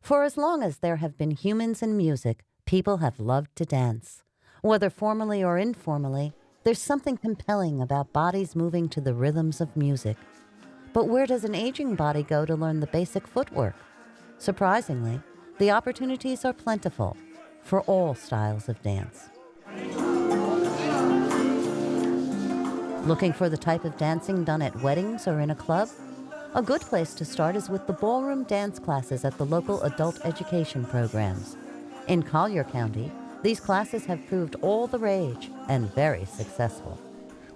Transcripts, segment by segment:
For as long as there have been humans and music, people have loved to dance. Whether formally or informally, there's something compelling about bodies moving to the rhythms of music. But where does an aging body go to learn the basic footwork? Surprisingly, the opportunities are plentiful for all styles of dance. Looking for the type of dancing done at weddings or in a club? A good place to start is with the ballroom dance classes at the local adult education programs. In Collier County, these classes have proved all the rage and very successful.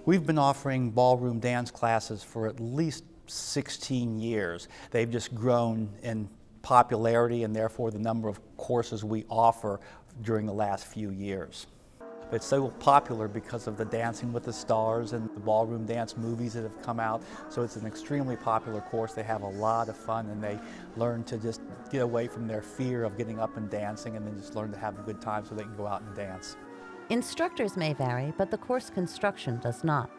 We've been offering ballroom dance classes for at least 16 years. They've just grown in popularity and therefore the number of courses we offer during the last few years. It's so popular because of the Dancing with the Stars and the ballroom dance movies that have come out. So it's an extremely popular course. They have a lot of fun and they learn to just get away from their fear of getting up and dancing and then just learn to have a good time so they can go out and dance. Instructors may vary, but the course construction does not.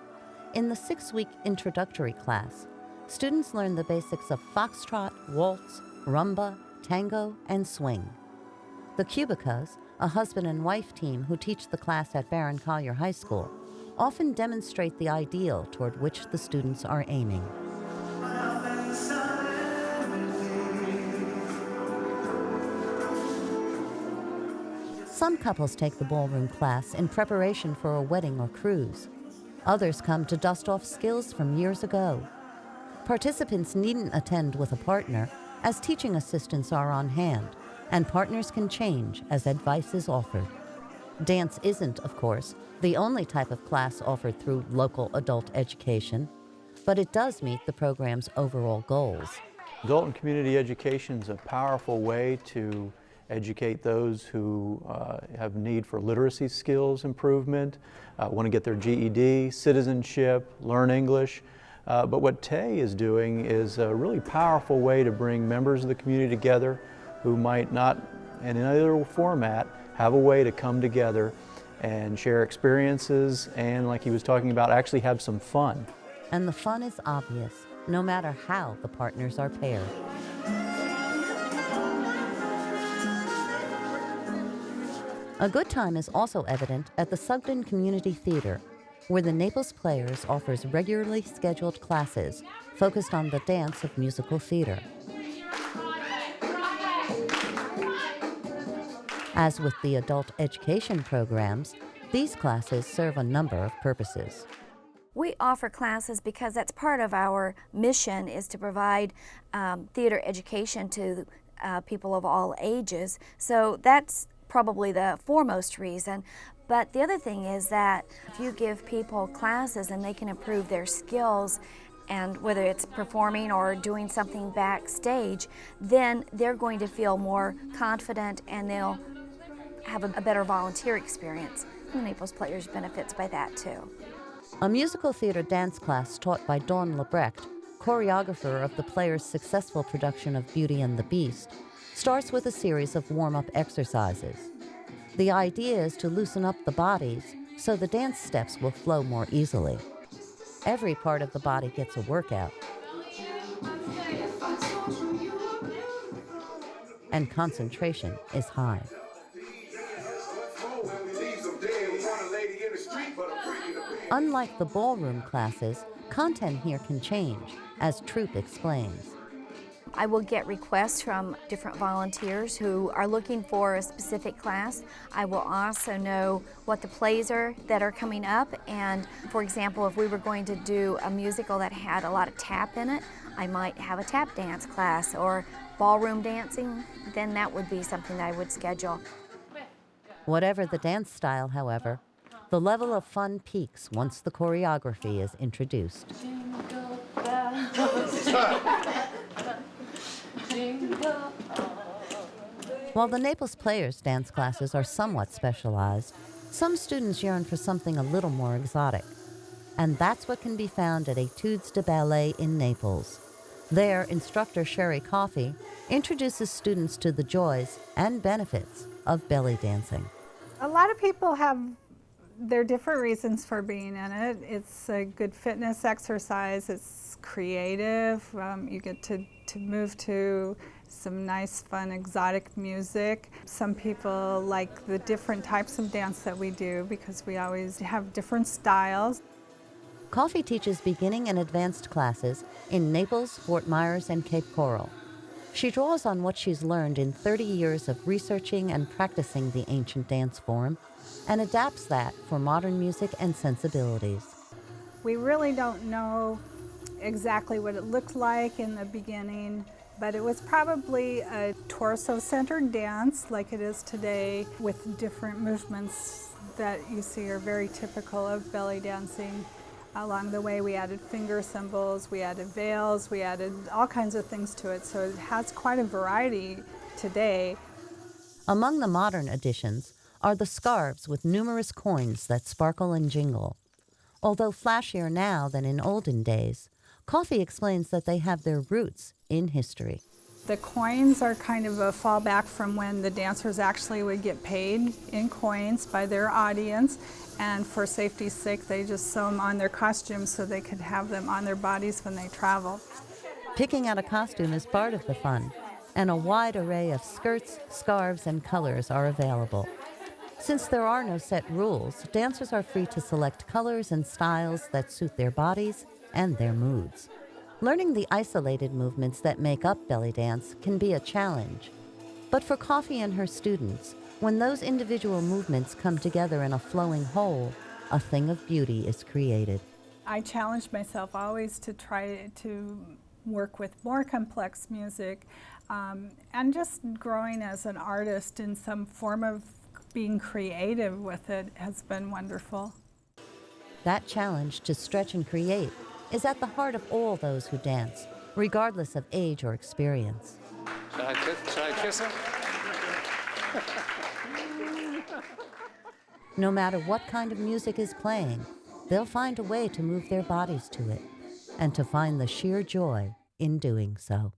In the 6-week introductory class, students learn the basics of foxtrot, waltz, rumba, tango, and swing. The Cubicas, a husband and wife team who teach the class at Barron Collier High School, often demonstrate the ideal toward which the students are aiming. Some couples take the ballroom class in preparation for a wedding or cruise. Others come to dust off skills from years ago. Participants needn't attend with a partner, as teaching assistants are on hand, and partners can change as advice is offered. Dance isn't, of course, the only type of class offered through local adult education, but it does meet the program's overall goals. Adult and community education is a powerful way to educate those who have need for literacy skills improvement, want to get their GED, citizenship, learn English. But what TAE is doing is a really powerful way to bring members of the community together who might not, in another format, have a way to come together and share experiences and, like he was talking about, actually have some fun. And the fun is obvious, no matter how the partners are paired. A good time is also evident at the Sugden Community Theater, where the Naples Players offers regularly scheduled classes focused on the dance of musical theater. As with the adult education programs, these classes serve a number of purposes. We offer classes because that's part of our mission, is to provide theater education to people of all ages. So that's probably the foremost reason. But the other thing is that if you give people classes and they can improve their skills, and whether it's performing or doing something backstage, then they're going to feel more confident and they'll have a better volunteer experience. The Naples Players benefits by that too. A musical theater dance class taught by Dawn Lebrecht, choreographer of the Players' successful production of Beauty and the Beast, starts with a series of warm-up exercises. The idea is to loosen up the bodies so the dance steps will flow more easily. Every part of the body gets a workout. And concentration is high. Unlike the ballroom classes, content here can change, as Troop explains. I will get requests from different volunteers who are looking for a specific class. I will also know what the plays are that are coming up, and for example, if we were going to do a musical that had a lot of tap in it, I might have a tap dance class, or ballroom dancing, then that would be something that I would schedule. Whatever the dance style, however, the level of fun peaks once the choreography is introduced. While the Naples Players dance classes are somewhat specialized, some students yearn for something a little more exotic. And that's what can be found at Etudes de Ballet in Naples. There, instructor Sherry Coffey introduces students to the joys and benefits of belly dancing. A lot of people have There are different reasons for being in it. It's a good fitness exercise. It's creative. You get to move to some nice, fun, exotic music. Some people like the different types of dance that we do because we always have different styles. Coffee teaches beginning and advanced classes in Naples, Fort Myers, and Cape Coral. She draws on what she's learned in 30 years of researching and practicing the ancient dance form and adapts that for modern music and sensibilities. We really don't know exactly what it looked like in the beginning, but it was probably a torso-centered dance like it is today, with different movements that you see are very typical of belly dancing. Along the way, we added finger cymbals, we added veils, we added all kinds of things to it, so it has quite a variety today. Among the modern additions are the scarves with numerous coins that sparkle and jingle. Although flashier now than in olden days, Coffee explains that they have their roots in history. The coins are kind of a fallback from when the dancers actually would get paid in coins by their audience, and for safety's sake they just sew them on their costumes so they could have them on their bodies when they travel. Picking out a costume is part of the fun, and a wide array of skirts, scarves, and colors are available. Since there are no set rules, dancers are free to select colors and styles that suit their bodies and their moods. Learning the isolated movements that make up belly dance can be a challenge. But for Coffee and her students, when those individual movements come together in a flowing whole, a thing of beauty is created. I challenge myself always to try to work with more complex music, and just growing as an artist in some form of being creative with it has been wonderful. That challenge to stretch and create is at the heart of all those who dance, regardless of age or experience. Shall I kiss her? No matter what kind of music is playing, they'll find a way to move their bodies to it, and to find the sheer joy in doing so.